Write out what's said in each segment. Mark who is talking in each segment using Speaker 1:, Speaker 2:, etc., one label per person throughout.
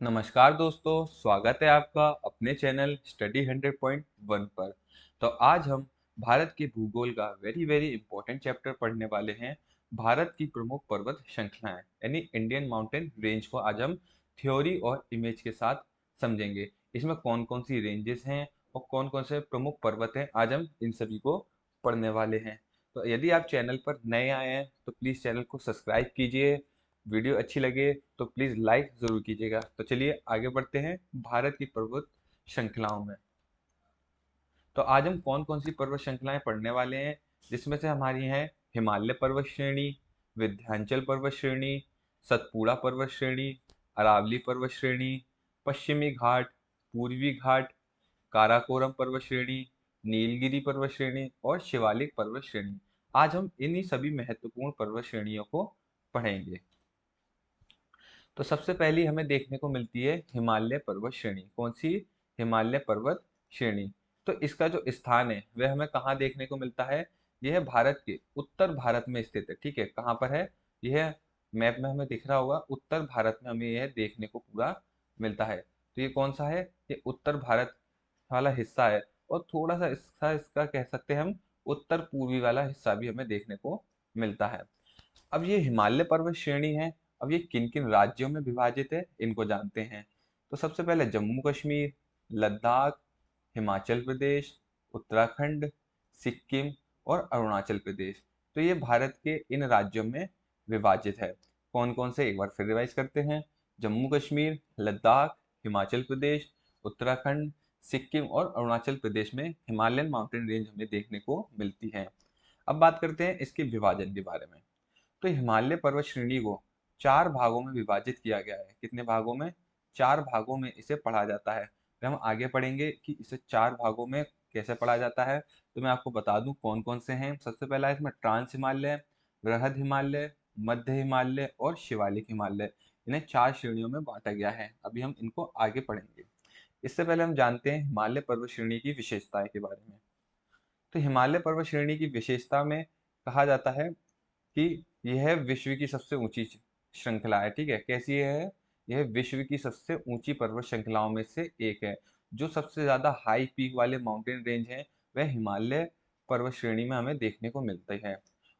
Speaker 1: नमस्कार दोस्तों, स्वागत है आपका अपने चैनल स्टडी 100.1 पर। तो आज हम भारत के भूगोल का वेरी वेरी इंपॉर्टेंट चैप्टर पढ़ने वाले हैं। भारत की प्रमुख पर्वत श्रृंखलाएं यानी इंडियन माउंटेन रेंज को आज हम थ्योरी और इमेज के साथ समझेंगे। इसमें कौन कौन सी रेंजेस हैं और कौन कौन से प्रमुख पर्वत हैं, आज हम इन सभी को पढ़ने वाले हैं। तो यदि आप चैनल पर नए आए हैं तो प्लीज़ चैनल को सब्सक्राइब कीजिए। वीडियो अच्छी लगे तो प्लीज़ लाइक ज़रूर कीजिएगा। तो चलिए आगे बढ़ते हैं भारत की पर्वत श्रृंखलाओं में। तो आज हम कौन कौन सी पर्वत श्रृंखलाएं पढ़ने वाले हैं, जिसमें से हमारी हैं हिमालय पर्वत श्रेणी, विंध्याचल पर्वत श्रेणी, सतपुड़ा पर्वत श्रेणी, अरावली पर्वत श्रेणी, पश्चिमी घाट, पूर्वी घाट, काराकोरम पर्वत श्रेणी, नीलगिरी पर्वत श्रेणी और शिवालिक पर्वत श्रेणी। आज हम इन्हीं सभी महत्वपूर्ण पर्वत श्रेणियों को पढ़ेंगे। तो सबसे पहली हमें देखने को मिलती है हिमालय पर्वत श्रेणी। कौन सी? हिमालय पर्वत श्रेणी। तो इसका जो स्थान है वह हमें कहाँ देखने को मिलता है? यह है भारत के उत्तर भारत में स्थित है। ठीक है, कहाँ पर है यह? मैप में हमें दिख रहा होगा, उत्तर भारत में हमें यह देखने को पूरा मिलता है। तो ये कौन सा है? ये उत्तर भारत वाला हिस्सा है। और थोड़ा सा इसका इसका कह सकते हैं हम उत्तर पूर्वी वाला हिस्सा भी हमें देखने को मिलता है। अब ये हिमालय पर्वत श्रेणी है। अब ये किन किन राज्यों में विभाजित है, इनको जानते हैं। तो सबसे पहले जम्मू कश्मीर, लद्दाख, हिमाचल प्रदेश, उत्तराखंड, सिक्किम और अरुणाचल प्रदेश। तो ये भारत के इन राज्यों में विभाजित है। कौन कौन से, एक बार फिर रिवाइज करते हैं। जम्मू कश्मीर, लद्दाख, हिमाचल प्रदेश, उत्तराखंड, सिक्किम और अरुणाचल प्रदेश में हिमालयन माउंटेन रेंज हमें देखने को मिलती है। अब बात करते हैं इसके विभाजन के बारे में। तो हिमालय पर्वत श्रेणी को चार भागों में विभाजित किया गया है। कितने भागों में? चार भागों में इसे पढ़ा जाता है। फिर हम आगे पढ़ेंगे कि इसे चार भागों में कैसे पढ़ा जाता है। तो मैं आपको बता दूं कौन कौन से हैं। सबसे पहला है इसमें ट्रांस हिमालय, वृहद हिमालय, मध्य हिमालय और शिवालिक हिमालय। इन्हें चार श्रेणियों में बांटा गया है। अभी हम इनको आगे पढ़ेंगे। इससे पहले हम जानते हैं हिमालय पर्वत श्रेणी की विशेषताएं के बारे में। तो हिमालय पर्वत श्रेणी की विशेषता में कहा जाता है कि यह विश्व की सबसे ऊंची श्रृंखला है। ठीक है, कैसी है? यह विश्व की सबसे ऊंची पर्वत श्रृंखलाओं में से एक है। जो सबसे ज्यादा हाई पीक वाले माउंटेन रेंज हैं वह हिमालय पर्वत श्रेणी में हमें देखने को मिलते हैं।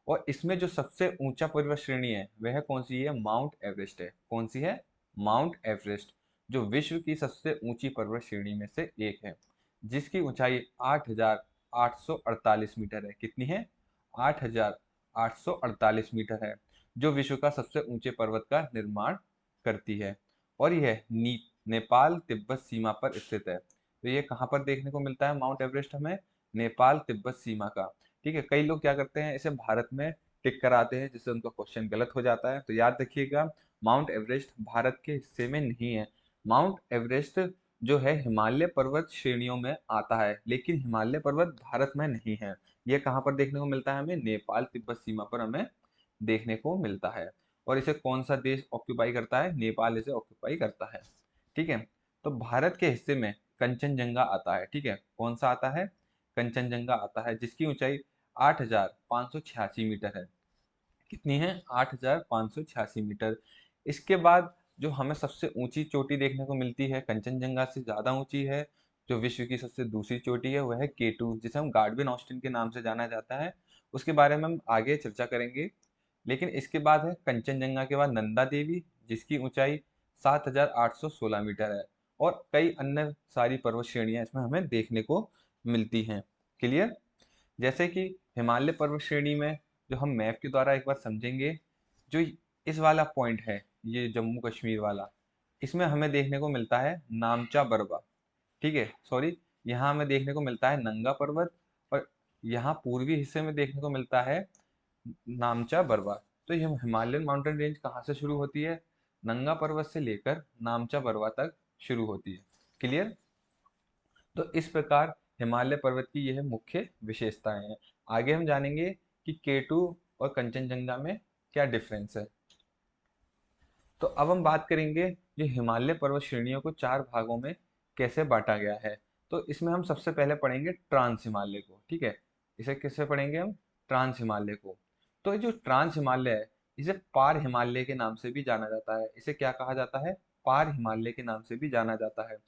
Speaker 1: और इसमें जो सबसे ऊंचा पर्वत श्रेणी है वह कौन सी है? माउंट एवरेस्ट है। कौन सी है? माउंट एवरेस्ट, जो विश्व की सबसे ऊंची पर्वत श्रेणी में से एक है, जिसकी ऊंचाई 8,848 मीटर है। कितनी है? 8,848 मीटर है, जो विश्व का सबसे ऊंचे पर्वत का निर्माण करती है। और यह नेपाल तिब्बत सीमा पर स्थित है। तो ये कहाँ पर देखने को मिलता है माउंट एवरेस्ट हमें? नेपाल तिब्बत सीमा का। ठीक है, कई लोग क्या करते हैं, इसे भारत में टिक कराते हैं, जिससे उनका क्वेश्चन गलत हो जाता है। तो याद रखिएगा, माउंट एवरेस्ट भारत के हिस्से में नहीं है। माउंट एवरेस्ट जो है हिमालय पर्वत श्रेणियों में आता है, लेकिन हिमालय पर्वत भारत में नहीं है। ये कहाँ पर देखने को मिलता है हमें? नेपाल तिब्बत सीमा पर हमें देखने को मिलता है। और इसे कौन सा देश ऑक्यूपाई करता है? नेपाल इसे ऑक्यूपाई करता है। ठीक है, तो भारत के हिस्से में कंचनजंगा आता है। ठीक है, कौन सा आता है? कंचनजंगा आता है, जिसकी ऊंचाई 8,586 मीटर है। कितनी है? 8,586 मीटर। इसके बाद जो हमें सबसे ऊंची चोटी देखने को मिलती है, कंचनजंगा से ज़्यादा ऊंची है, जो विश्व की सबसे दूसरी चोटी है, वह है केटू, जिसे हम गार्डविन ऑस्टिन के नाम से जाना जाता है। उसके बारे में हम आगे चर्चा करेंगे। लेकिन इसके बाद है कंचनजंगा के बाद नंदा देवी, जिसकी ऊंचाई 7,816 मीटर है। और कई अन्य सारी पर्वत श्रेणियां इसमें हमें देखने को मिलती हैं। क्लियर? जैसे कि हिमालय पर्वत श्रेणी में जो हम मैप के द्वारा एक बार समझेंगे, जो इस वाला पॉइंट है, ये जम्मू कश्मीर वाला, इसमें हमें देखने को मिलता है नामचा बरवा। ठीक है, सॉरी, यहाँ हमें देखने को मिलता है नंगा पर्वत। और यहाँ पूर्वी हिस्से में देखने को मिलता है नामचा बरवा। तो ये हिमालयन माउंटेन रेंज कहाँ से शुरू होती है? नंगा पर्वत से लेकर नामचा बरवा तक शुरू होती है। क्लियर? तो इस प्रकार हिमालय पर्वत की यह मुख्य विशेषताएं हैं। आगे हम जानेंगे कि केटू और कंचनजंगा में क्या डिफरेंस है। तो अब हम बात करेंगे ये हिमालय पर्वत श्रेणियों को चार भागों में कैसे बांटा गया है। तो इसमें हम सबसे पहले पढ़ेंगे ट्रांस हिमालय को। ठीक है, इसे किससे पढ़ेंगे हम? ट्रांस हिमालय को। तो ये जो ट्रांस हिमालय है, इसे पार हिमालय के नाम से भी जाना जाता है। इसे क्या कहा जाता है? पार हिमालय के नाम से भी जाना जाता है।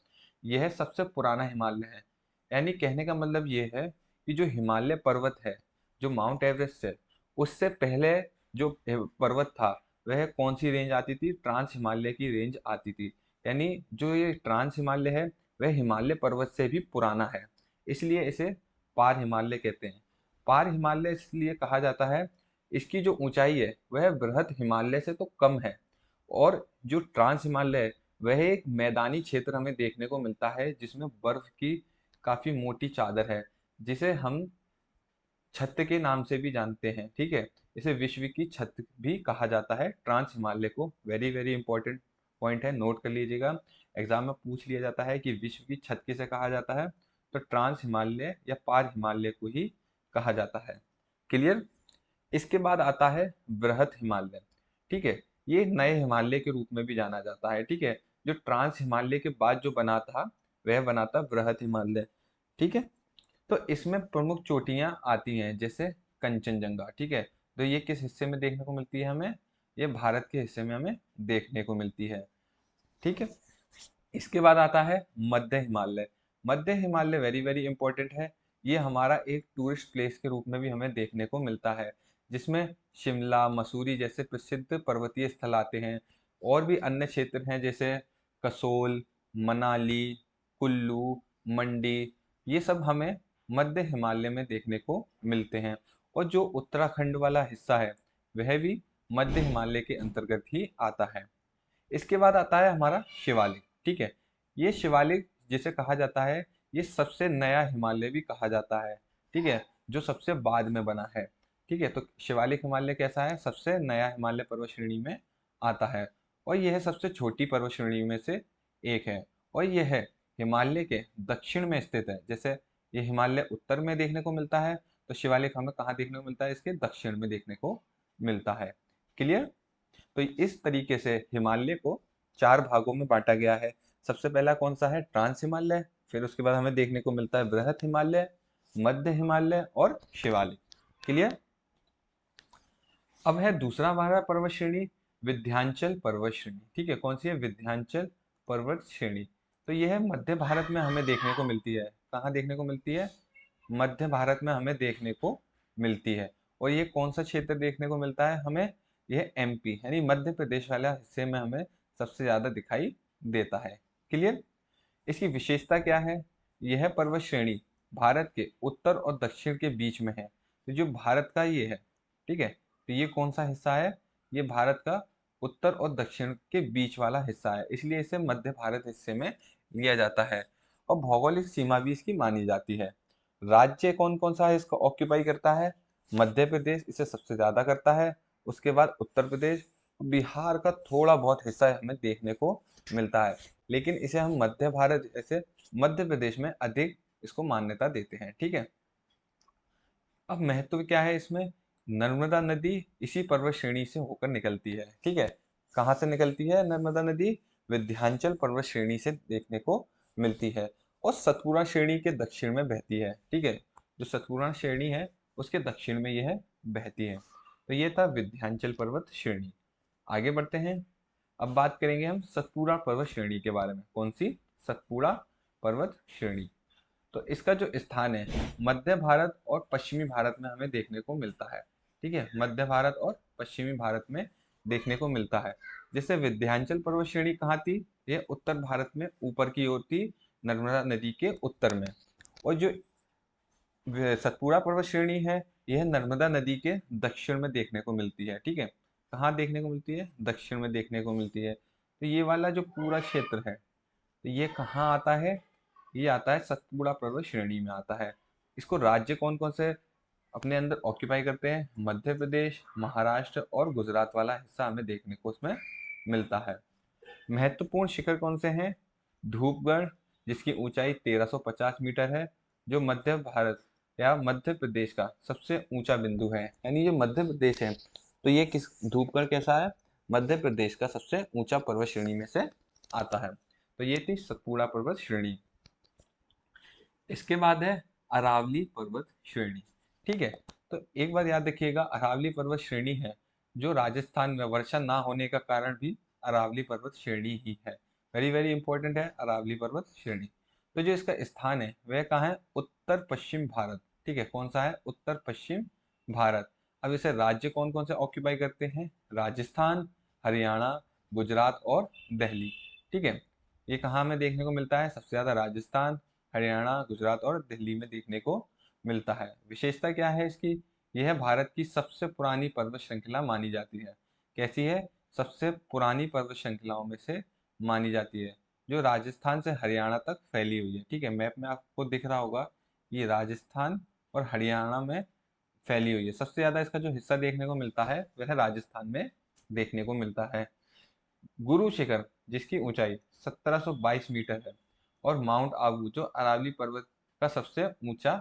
Speaker 1: यह सबसे पुराना हिमालय है। यानी कहने का मतलब ये है कि जो हिमालय पर्वत है, जो माउंट एवरेस्ट है, उससे पहले जो पर्वत था वह कौन सी रेंज आती थी? ट्रांस हिमालय की रेंज आती थी। यानी जो ये ट्रांस हिमालय है वह हिमालय पर्वत से भी पुराना है, इसलिए इसे पार हिमालय कहते हैं। पार हिमालय इसलिए कहा जाता है, इसकी जो ऊंचाई है वह बृहद हिमालय से तो कम है, और जो ट्रांस हिमालय है वह एक मैदानी क्षेत्र हमें देखने को मिलता है जिसमें बर्फ की काफी मोटी चादर है, जिसे हम छत के नाम से भी जानते हैं। ठीक है, इसे विश्व की छत भी कहा जाता है ट्रांस हिमालय को। वेरी वेरी इंपॉर्टेंट पॉइंट है, नोट कर लीजिएगा। एग्जाम में पूछ लिया जाता है कि विश्व की छत किसे कहा जाता है, तो ट्रांस हिमालय या पार हिमालय को ही कहा जाता है। क्लियर। इसके बाद आता है बृहद हिमालय। ठीक है, ये नए हिमालय के रूप में भी जाना जाता है। ठीक है, जो ट्रांस हिमालय के बाद जो बना था वह बना था बृहद हिमालय। ठीक है, तो इसमें प्रमुख चोटियां आती हैं जैसे कंचनजंगा। ठीक है, तो ये किस हिस्से में देखने को मिलती है हमें? ये भारत के हिस्से में हमें देखने को मिलती है। ठीक है, इसके बाद आता है मध्य हिमालय। मध्य हिमालय वेरी वेरी इंपॉर्टेंट है। ये हमारा एक टूरिस्ट प्लेस के रूप में भी हमें देखने को मिलता है, जिसमें शिमला, मसूरी जैसे प्रसिद्ध पर्वतीय स्थल आते हैं। और भी अन्य क्षेत्र हैं जैसे कसोल, मनाली, कुल्लू, मंडी, ये सब हमें मध्य हिमालय में देखने को मिलते हैं। और जो उत्तराखंड वाला हिस्सा है वह भी मध्य हिमालय के अंतर्गत ही आता है। इसके बाद आता है हमारा शिवालिक। ठीक है, ये शिवालिक जिसे कहा जाता है, ये सबसे नया हिमालय भी कहा जाता है। ठीक है, जो सबसे बाद में बना है। ठीक है, तो शिवालिक हिमालय कैसा है? सबसे नया हिमालय पर्वत श्रेणी में आता है, और यह सबसे छोटी पर्वत श्रेणी में से एक है। और यह है हिमालय के दक्षिण में स्थित है। जैसे ये हिमालय उत्तर में देखने को मिलता है, तो शिवालिक हमें कहाँ देखने को मिलता है? इसके दक्षिण में देखने को मिलता है। क्लियर। तो इस तरीके से हिमालय को चार भागों में बांटा गया है। सबसे पहला कौन सा है? ट्रांस हिमालय। फिर उसके बाद हमें देखने को मिलता है बृहद हिमालय, मध्य हिमालय और शिवालिक। क्लियर। अब है दूसरा हमारा पर्वत श्रेणी, विंध्याचल पर्वत श्रेणी। ठीक है, कौन सी है? विंध्याचल पर्वत श्रेणी। तो यह मध्य भारत में हमें देखने को मिलती है। कहाँ देखने को मिलती है? मध्य भारत में हमें देखने को मिलती है। और ये कौन सा क्षेत्र देखने को मिलता है हमें? यह एमपी यानी मध्य प्रदेश वाला हिस्से में हमें सबसे ज्यादा दिखाई देता है। क्लियर। इसकी विशेषता क्या है? यह पर्वत श्रेणी भारत के उत्तर और दक्षिण के बीच में है। तो जो भारत का ये है, ठीक है, तो ये कौन सा हिस्सा है? ये भारत का उत्तर और दक्षिण के बीच वाला हिस्सा है, इसलिए इसे मध्य भारत हिस्से में लिया जाता है। और भौगोलिक सीमा भी इसकी मानी जाती है। राज्य कौन कौन सा है इसको ऑक्यूपाई करता है? मध्य प्रदेश इसे सबसे ज्यादा करता है, उसके बाद उत्तर प्रदेश, बिहार का थोड़ा बहुत हिस्सा हमें देखने को मिलता है, लेकिन इसे हम मध्य भारत जैसे मध्य प्रदेश में अधिक इसको मान्यता देते हैं। ठीक है, अब महत्व क्या है इसमें? नर्मदा नदी इसी पर्वत श्रेणी से होकर निकलती है। ठीक है, कहाँ से निकलती है नर्मदा नदी? विंध्याचल पर्वत श्रेणी से देखने को मिलती है, और सतपुड़ा श्रेणी के दक्षिण में बहती है। ठीक है, जो सतपुड़ा श्रेणी है उसके दक्षिण में यह बहती है। तो ये था विंध्याचल पर्वत श्रेणी। आगे बढ़ते हैं। अब बात करेंगे हम सतपुड़ा पर्वत श्रेणी के बारे में। कौन सी? सतपुड़ा पर्वत श्रेणी। तो इसका जो स्थान है मध्य भारत और पश्चिमी भारत में हमें देखने को मिलता है। ठीक है, मध्य भारत और पश्चिमी भारत में देखने को मिलता है। जैसे विंध्याचल पर्वत श्रेणी कहाँ थी? ये उत्तर भारत में ऊपर की ओर थी, नर्मदा नदी के उत्तर में। और जो सतपुड़ा पर्वत श्रेणी है यह नर्मदा नदी के दक्षिण में देखने को मिलती है। ठीक है, कहाँ देखने को मिलती है? दक्षिण में देखने को मिलती है। तो ये वाला जो पूरा क्षेत्र है, तो ये कहाँ आता है? ये आता है सतपुड़ा पर्वत श्रेणी में आता है। इसको राज्य कौन कौन से अपने अंदर ऑक्यूपाई करते हैं? मध्य प्रदेश, महाराष्ट्र और गुजरात वाला हिस्सा हमें देखने को उसमें मिलता है। महत्वपूर्ण शिखर कौन से हैं? धूपगढ़, जिसकी ऊंचाई 1350 मीटर है, जो मध्य भारत या मध्य प्रदेश का सबसे ऊंचा बिंदु है। यानी ये मध्य प्रदेश है, तो ये किस धूपगढ़ कैसा है? मध्य प्रदेश का सबसे ऊंचा पर्वत श्रेणी में से आता है। तो ये थी सतपुड़ा पर्वत श्रेणी। इसके बाद है अरावली पर्वत श्रेणी। ठीक है, तो एक बार याद रखिएगा, अरावली पर्वत श्रेणी है जो राजस्थान में वर्षा ना होने का कारण भी अरावली पर्वत श्रेणी ही है। वेरी वेरी इंपॉर्टेंट है अरावली पर्वत श्रेणी। तो जो इसका स्थान है वह कहाँ है, उत्तर पश्चिम भारत। ठीक है, कौन सा है, उत्तर पश्चिम भारत। अब इसे राज्य कौन कौन से ऑक्यूपाई करते हैं, राजस्थान, हरियाणा, गुजरात और दिल्ली। ठीक है, ये कहाँ में देखने को मिलता है, सबसे ज्यादा राजस्थान, हरियाणा, गुजरात और दिल्ली में देखने को मिलता है। विशेषता क्या है इसकी, यह भारत की सबसे पुरानी पर्वत श्रृंखला मानी जाती है। कैसी है, सबसे पुरानी पर्वत श्रृंखलाओं में से मानी जाती है, जो राजस्थान से हरियाणा तक फैली हुई है। ठीक है, मैप में आपको दिख रहा होगा, ये राजस्थान और हरियाणा में फैली हुई है। सबसे ज्यादा इसका जो हिस्सा देखने को मिलता है वह राजस्थान में देखने को मिलता है। गुरु शिखर जिसकी ऊंचाई 1722 मीटर है, और माउंट आबू जो अरावली पर्वत का सबसे ऊंचा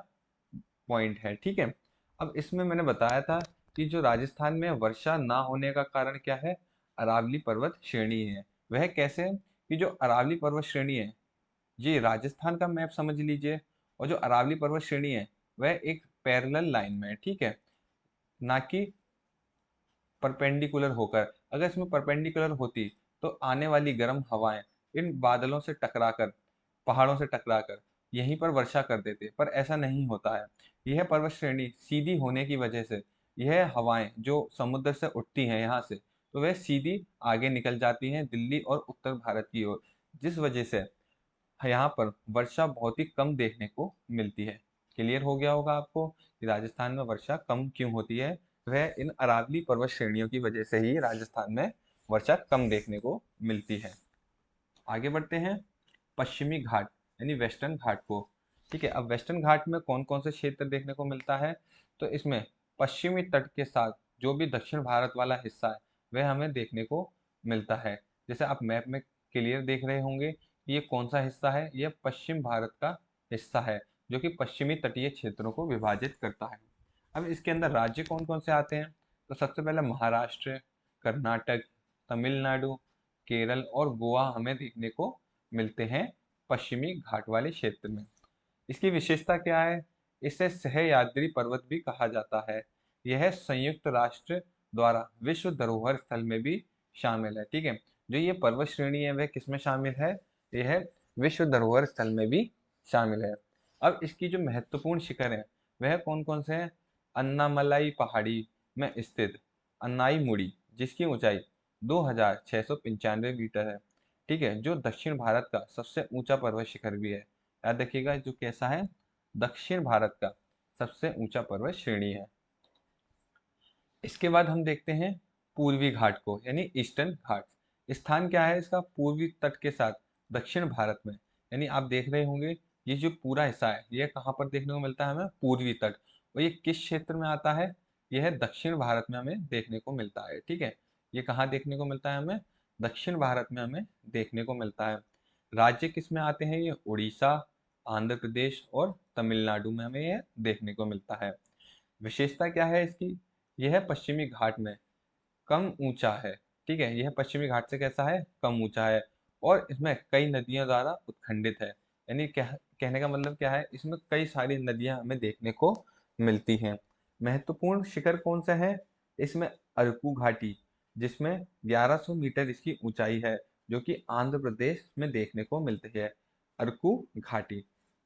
Speaker 1: पॉइंट है। ठीक है, अब इसमें मैंने बताया था कि जो राजस्थान में वर्षा ना होने का कारण क्या है, अरावली पर्वत श्रेणी है। वह कैसे, कि जो अरावली पर्वत श्रेणी है, ये राजस्थान का मैप समझ लीजिए, और जो अरावली पर्वत श्रेणी है वह एक पैरेलल लाइन में है। ठीक है, ना कि परपेंडिकुलर होकर। अगर इसमें परपेंडिकुलर होती तो आने वाली गर्म हवाएं इन बादलों से टकराकर, पहाड़ों से टकराकर यहीं पर वर्षा कर देते, पर ऐसा नहीं होता है। यह पर्वत श्रेणी सीधी होने की वजह से यह हवाएं जो समुद्र से उठती हैं यहाँ से, तो वह सीधी आगे निकल जाती हैं दिल्ली और उत्तर भारत की ओर, जिस वजह से यहाँ पर वर्षा बहुत ही कम देखने को मिलती है। क्लियर हो गया होगा आपको कि राजस्थान में वर्षा कम क्यों होती है, वह इन अरावली पर्वत श्रेणियों की वजह से ही राजस्थान में वर्षा कम देखने को मिलती है। आगे बढ़ते हैं पश्चिमी घाट यानी वेस्टर्न घाट को। ठीक है, अब वेस्टर्न घाट में कौन कौन से क्षेत्र देखने को मिलता है, तो इसमें पश्चिमी तट के साथ जो भी दक्षिण भारत वाला हिस्सा है वह हमें देखने को मिलता है। जैसे आप मैप में क्लियर देख रहे होंगे कि ये कौन सा हिस्सा है, यह पश्चिम भारत का हिस्सा है, जो कि पश्चिमी तटीय क्षेत्रों को विभाजित करता है। अब इसके अंदर राज्य कौन कौन से आते हैं, तो सबसे पहले महाराष्ट्र, कर्नाटक, तमिलनाडु, केरल और गोवा हमें देखने को मिलते हैं पश्चिमी घाट वाले क्षेत्र में। इसकी विशेषता क्या है, इसे सह्याद्री पर्वत भी कहा जाता है। यह संयुक्त राष्ट्र द्वारा विश्व धरोहर स्थल में भी शामिल है। ठीक है, जो ये पर्वत श्रेणी है वह किसमें शामिल है, यह विश्व धरोहर स्थल में भी शामिल है। अब इसकी जो महत्वपूर्ण शिखर है वह कौन कौन से हैं, अन्नामलाई पहाड़ी में स्थित अन्नाईमुड़ी जिसकी ऊंचाई 2695 मीटर है। ठीक है, जो दक्षिण भारत का सबसे ऊंचा पर्वत शिखर भी है। याद रखिएगा जो कैसा है, दक्षिण भारत का सबसे ऊंचा पर्वत श्रेणी है। इसके बाद हम देखते हैं पूर्वी घाट को यानी ईस्टर्न घाट। स्थान क्या है इसका, पूर्वी तट के साथ दक्षिण भारत में। यानी आप देख रहे होंगे ये जो पूरा हिस्सा है ये कहाँ पर देखने को मिलता है हमें, पूर्वी तट। और ये किस क्षेत्र में आता है, यह है दक्षिण भारत में हमें देखने को मिलता है। ठीक है, ये कहाँ देखने को मिलता है हमें, दक्षिण भारत में हमें देखने को मिलता है। राज्य किस में आते हैं, ये उड़ीसा, आंध्र प्रदेश और तमिलनाडु में हमें यह देखने को मिलता है। विशेषता क्या है इसकी, यह पश्चिमी घाट में कम ऊंचा है। ठीक है, यह पश्चिमी घाट से कैसा है, कम ऊंचा है, और इसमें कई नदियों द्वारा उत्खंडित है। यानी क्या, कहने का मतलब क्या है, इसमें कई सारी नदियां हमें देखने को मिलती हैं। महत्वपूर्ण शिखर कौन सा है, इसमें अरकू घाटी जिसमें 1100 मीटर इसकी ऊंचाई है, जो कि आंध्र प्रदेश में देखने को मिलती है, अरकू घाटी।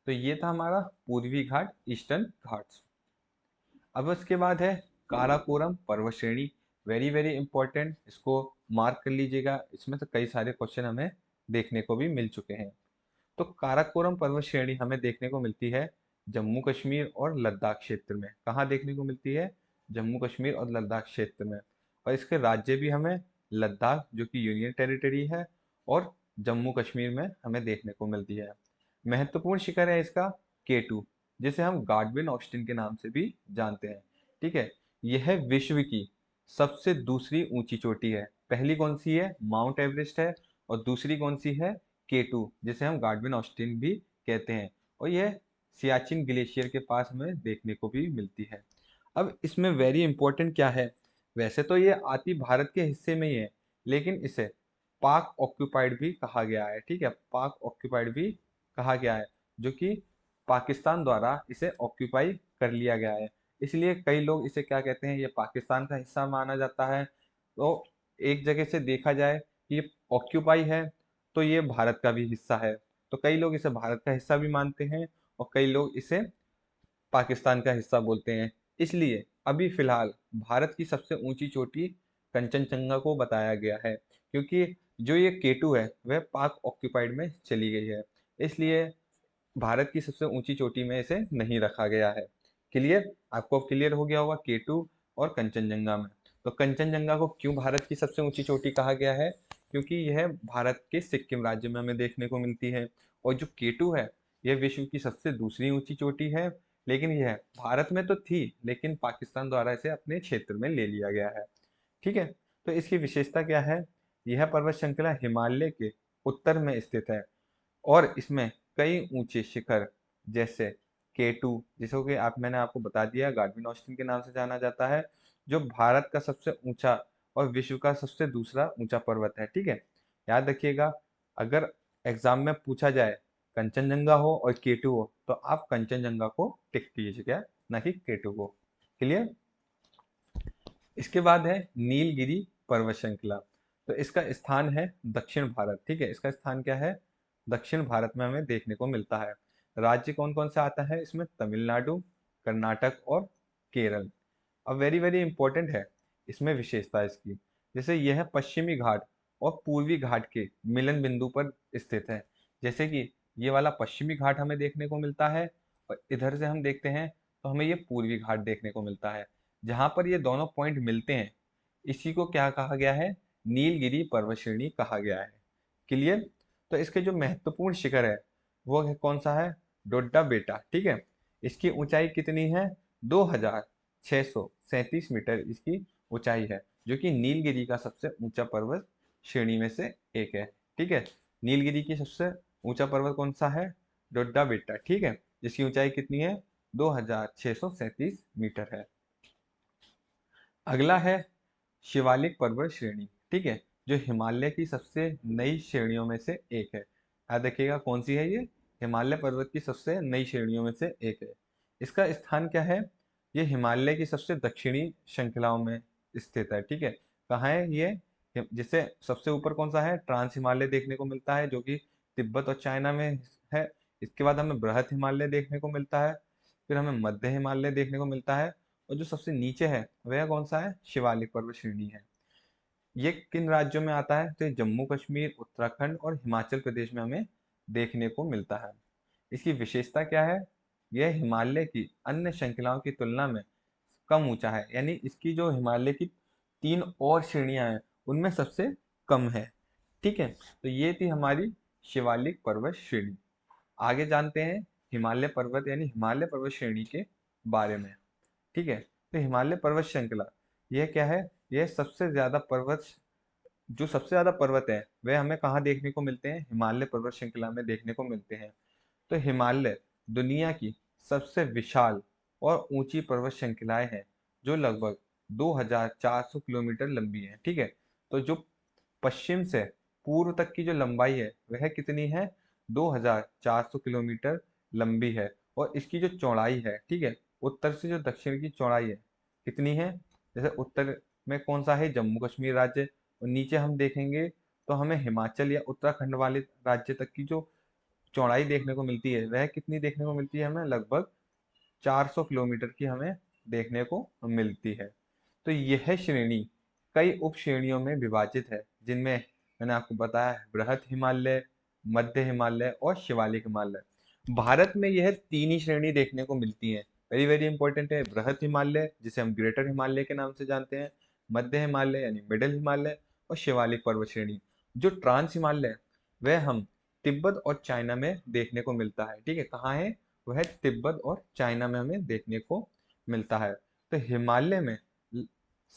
Speaker 1: तो ये था हमारा पूर्वी घाट, ईस्टर्न घाट्स। अब उसके बाद है काराकोरम पर्वत श्रेणी। वेरी वेरी इंपॉर्टेंट, इसको मार्क कर लीजिएगा, इसमें तो कई सारे क्वेश्चन हमें देखने को भी मिल चुके हैं। तो काराकोरम पर्वत श्रेणी हमें देखने को मिलती है जम्मू कश्मीर और लद्दाख क्षेत्र में। कहाँ देखने को मिलती है, जम्मू कश्मीर और लद्दाख क्षेत्र में। और इसके राज्य भी हमें लद्दाख जो कि यूनियन टेरिटरी है, और जम्मू कश्मीर में हमें देखने को मिलती है। महत्वपूर्ण शिखर है इसका K2, जिसे हम गाडविन ऑस्टिन के नाम से भी जानते हैं। ठीक है, यह विश्व की सबसे दूसरी ऊंची चोटी है। पहली कौन सी है, माउंट एवरेस्ट है, और दूसरी कौन सी है, K2 जिसे हम गाडविन ऑस्टिन भी कहते हैं। और यह सियाचिन ग्लेशियर के पास हमें देखने को भी मिलती है। अब इसमें वेरी इंपॉर्टेंट क्या है, वैसे तो ये आती भारत के हिस्से में ही है, लेकिन इसे पाक ऑक्यूपाइड भी कहा गया है। ठीक है, पाक ऑक्यूपाइड भी कहा गया है, जो कि पाकिस्तान द्वारा इसे ऑक्यूपाई कर लिया गया है। इसलिए कई लोग इसे क्या कहते हैं, ये पाकिस्तान का हिस्सा माना जाता है। तो एक जगह से देखा जाए कि ये ऑक्यूपाई है, तो ये भारत का भी हिस्सा है। तो कई लोग इसे भारत का हिस्सा भी मानते हैं और कई लोग इसे पाकिस्तान का हिस्सा बोलते हैं। इसलिए अभी फिलहाल भारत की सबसे ऊंची चोटी कंचनजंगा को बताया गया है, क्योंकि जो ये केटू है वह पाक ऑक्यूपाइड में चली गई है। इसलिए भारत की सबसे ऊंची चोटी में इसे नहीं रखा गया है। क्लियर? आपको अब क्लियर हो गया होगा केटू और कंचनजंगा में। तो कंचनजंगा को क्यों भारत की सबसे ऊंची चोटी कहा गया है? क्योंकि यह भारत के सिक्किम राज्य में हमें देखने को मिलती है। और जो केटू है यह विश्व की सबसे दूसरी ऊंची चोटी है, लेकिन यह भारत में तो थी लेकिन पाकिस्तान द्वारा इसे अपने क्षेत्र में ले लिया गया है। ठीक है। तो इसकी विशेषता क्या है? यह पर्वत श्रृंखला हिमालय के उत्तर में स्थित है और इसमें कई ऊंचे शिखर जैसे केटू, जिसको कि आप मैंने आपको बता दिया गार्डविन ऑस्टिन के नाम से जाना जाता है, जो भारत का सबसे ऊंचा और विश्व का सबसे दूसरा ऊंचा पर्वत है। ठीक है, याद रखिएगा। अगर एग्जाम में पूछा जाए कंचनजंगा हो और केटू हो तो आप कंचनजंगा को टिक कीजिएगा, ना कि केटू को। क्लियर? इसके बाद है नीलगिरी पर्वत श्रृंखला। तो इसका स्थान है दक्षिण भारत। ठीक है, इसका स्थान क्या है? दक्षिण भारत में हमें देखने को मिलता है। राज्य कौन कौन सा आता है इसमें? तमिलनाडु, कर्नाटक और केरल। अब वेरी वेरी इंपॉर्टेंट है इसमें विशेषता इसकी, जैसे यह पश्चिमी घाट और पूर्वी घाट के मिलन बिंदु पर स्थित है। जैसे कि ये वाला पश्चिमी घाट हमें देखने को मिलता है और इधर से हम देखते हैं तो हमें ये पूर्वी घाट देखने को मिलता है। जहां पर ये दोनों पॉइंट मिलते हैं इसी को क्या कहा गया है? नीलगिरी पर्वत श्रेणी कहा गया है। क्लियर? तो इसके जो महत्वपूर्ण शिखर है वो है कौन सा है? डोड्डा बेटा। ठीक है, इसकी ऊंचाई कितनी है? 2637 मीटर इसकी ऊंचाई है, जो कि नीलगिरी का सबसे ऊंचा पर्वत श्रेणी में से एक है। ठीक है, नीलगिरी की सबसे ऊंचा पर्वत कौन सा है? डोड्डा बेटा। ठीक है, जिसकी ऊंचाई कितनी है? 2637 मीटर है। अगला है शिवालिक पर्वत श्रेणी। ठीक है, जो हिमालय की सबसे नई श्रेणियों में से एक है। याद रखिएगा कौन सी है ये? हिमालय पर्वत की सबसे नई श्रेणियों में से एक है। इसका स्थान क्या है? ये हिमालय की सबसे दक्षिणी श्रृंखलाओं में स्थित है। ठीक है, कहाँ है ये? जिससे सबसे ऊपर कौन सा है? ट्रांस हिमालय देखने को मिलता है, जो कि तिब्बत और चाइना में है। इसके बाद हमें बृहत हिमालय देखने को मिलता है, फिर हमें मध्य हिमालय देखने को मिलता है, और जो सबसे नीचे है वह कौन सा है? शिवालिक पर्वत श्रेणी है। ये किन राज्यों में आता है? तो ये जम्मू कश्मीर, उत्तराखंड और हिमाचल प्रदेश में हमें देखने को मिलता है। इसकी विशेषता क्या है? यह हिमालय की अन्य श्रृंखलाओं की तुलना में कम ऊंचा है, यानी इसकी जो हिमालय की तीन और श्रेणियां हैं उनमें सबसे कम है। ठीक है, तो ये थी हमारी शिवालिक पर्वत श्रेणी। आगे जानते हैं हिमालय पर्वत यानी हिमालय पर्वत श्रेणी के बारे में। ठीक है, तो हिमालय पर्वत श्रृंखला यह क्या है? यह सबसे ज्यादा पर्वत, जो सबसे ज्यादा पर्वत है वह हमें कहाँ देखने को मिलते हैं? हिमालय पर्वत श्रृंखला में देखने को मिलते हैं। तो हिमालय दुनिया की सबसे विशाल और ऊंची पर्वत श्रृंखलाएं हैं, जो लगभग 2400 किलोमीटर लंबी है। ठीक है, तो जो पश्चिम से पूर्व तक की जो लंबाई है वह कितनी है? 2400 किलोमीटर लंबी है। और इसकी जो चौड़ाई है, ठीक है, उत्तर से जो दक्षिण की चौड़ाई है कितनी है? जैसे उत्तर में कौन सा है? जम्मू कश्मीर राज्य। और नीचे हम देखेंगे तो हमें हिमाचल या उत्तराखंड वाले राज्य तक की जो चौड़ाई देखने को मिलती है वह कितनी देखने को मिलती है? हमें लगभग 400 किलोमीटर की हमें देखने को मिलती है। तो यह श्रेणी कई उप श्रेणियों में विभाजित है, जिनमें मैंने आपको बताया है बृहत हिमालय, मध्य हिमालय और शिवालिक हिमालय। भारत में यह तीन ही श्रेणी देखने को मिलती है। वेरी वेरी इंपॉर्टेंट है। बृहत हिमालय जिसे हम ग्रेटर हिमालय के नाम से जानते हैं, मध्य हिमालय यानी मिडिल हिमालय, और शिवालिक पर्वत श्रेणी। जो ट्रांस हिमालय है, वह हम तिब्बत और चाइना में देखने को मिलता है। ठीक है, कहाँ है वह? तिब्बत और चाइना में हमें देखने को मिलता है। तो हिमालय में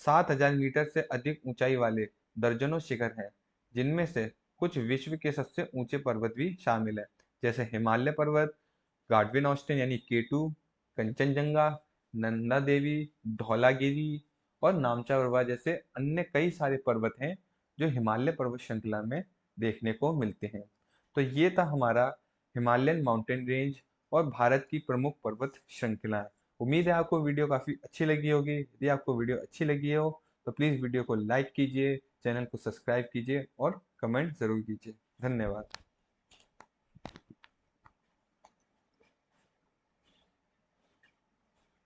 Speaker 1: 7000 मीटर से अधिक ऊंचाई वाले दर्जनों शिखर हैं, जिनमें से कुछ विश्व के सबसे ऊंचे पर्वत भी शामिल है, जैसे हिमालय पर्वत, गार्डविन ऑस्टिन यानी केटू, कंचनजंगा, नंदा देवी, धौलागिरी और नामचा परवा जैसे अन्य कई सारे पर्वत हैं जो हिमालय पर्वत श्रृंखला में देखने को मिलते हैं। तो ये था हमारा हिमालयन माउंटेन रेंज और भारत की प्रमुख पर्वत श्रृंखलाएं। उम्मीद है आपको वीडियो काफ़ी अच्छी लगी होगी। यदि आपको वीडियो अच्छी लगी हो तो प्लीज़ वीडियो को लाइक कीजिए, चैनल को सब्सक्राइब कीजिए और कमेंट ज़रूर कीजिए। धन्यवाद।